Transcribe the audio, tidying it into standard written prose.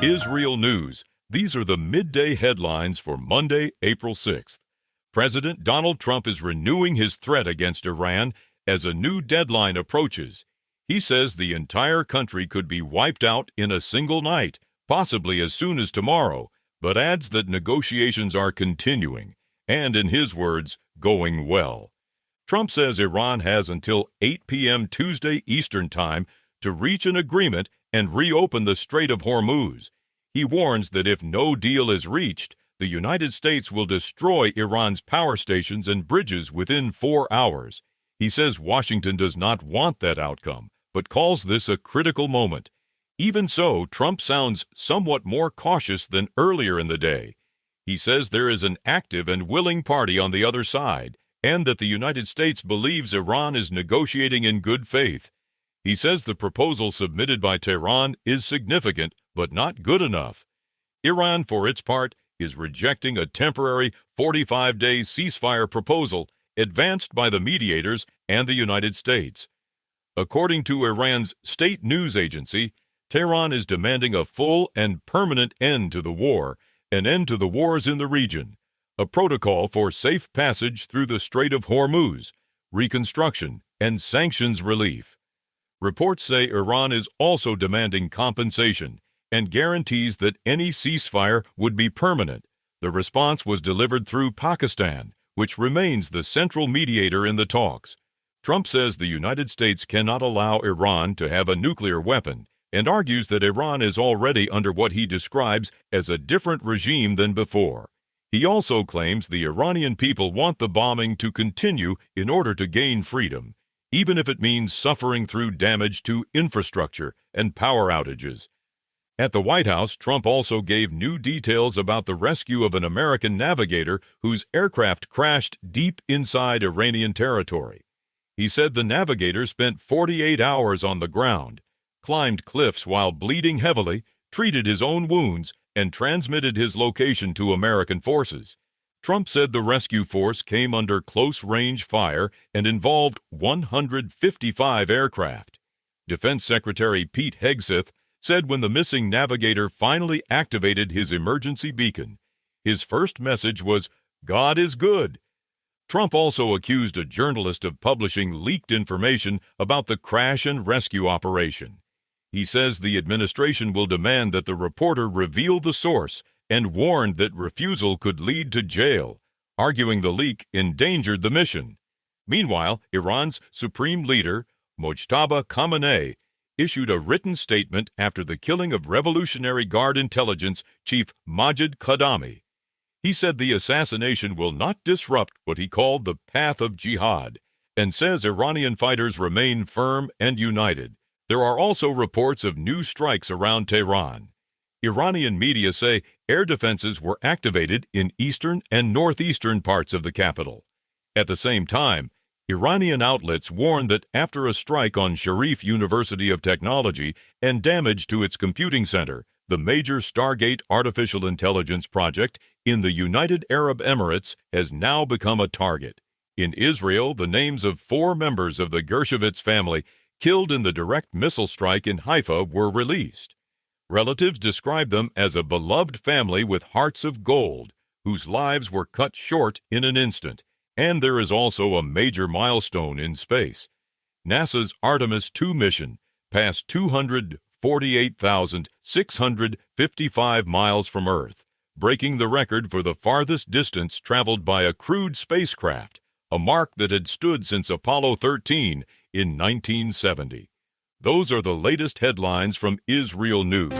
IsReal News. These are the midday headlines for Monday, April 6th. President Donald Trump is renewing his threat against Iran as a new deadline approaches. He says the entire country could be wiped out in a single night, possibly as soon as tomorrow, but adds that negotiations are continuing and, in his words, going well. Trump says Iran has until 8 p.m. Tuesday Eastern Time to reach an agreement and reopen the Strait of Hormuz. He warns that if no deal is reached, the United States will destroy Iran's power stations and bridges within 4 hours. He says Washington does not want that outcome, but calls this a critical moment. Even so, Trump sounds somewhat more cautious than earlier in the day. He says there is an active and willing party on the other side, and that the United States believes Iran is negotiating in good faith. He says the proposal submitted by Tehran is significant, but not good enough. Iran, for its part, is rejecting a temporary 45-day ceasefire proposal advanced by the mediators and the United States. According to Iran's state news agency, Tehran is demanding a full and permanent end to the war, an end to the wars in the region, a protocol for safe passage through the Strait of Hormuz, reconstruction, and sanctions relief. Reports say Iran is also demanding compensation and guarantees that any ceasefire would be permanent. The response was delivered through Pakistan, which remains the central mediator in the talks. Trump says the United States cannot allow Iran to have a nuclear weapon and argues that Iran is already under what he describes as a different regime than before. He also claims the Iranian people want the bombing to continue in order to gain freedom, even if it means suffering through damage to infrastructure and power outages. At the White House, Trump also gave new details about the rescue of an American navigator whose aircraft crashed deep inside Iranian territory. He said the navigator spent 48 hours on the ground, climbed cliffs while bleeding heavily, treated his own wounds, and transmitted his location to American forces. Trump said the rescue force came under close-range fire and involved 155 aircraft. Defense Secretary Pete Hegseth said when the missing navigator finally activated his emergency beacon, his first message was, "God is good." Trump also accused a journalist of publishing leaked information about the crash and rescue operation. He says the administration will demand that the reporter reveal the source and warned that refusal could lead to jail, arguing the leak endangered the mission. Meanwhile, Iran's supreme leader, Mojtaba Khamenei, issued a written statement after the killing of Revolutionary Guard Intelligence Chief Majid Kadami. He said the assassination will not disrupt what he called the path of jihad, and says Iranian fighters remain firm and united. There are also reports of new strikes around Tehran. Iranian media say air defenses were activated in eastern and northeastern parts of the capital. At the same time, Iranian outlets warn that after a strike on Sharif University of Technology and damage to its computing center, the major Stargate artificial intelligence project in the United Arab Emirates has now become a target. In Israel, the names of 4 members of the Gershkovitz family killed in the direct missile strike in Haifa were released. Relatives described them as a beloved family with hearts of gold, whose lives were cut short in an instant. And there is also a major milestone in space. NASA's Artemis II mission passed 248,655 miles from Earth, breaking the record for the farthest distance traveled by a crewed spacecraft, a mark that had stood since Apollo 13 in 1970. Those are the latest headlines from IsReal News.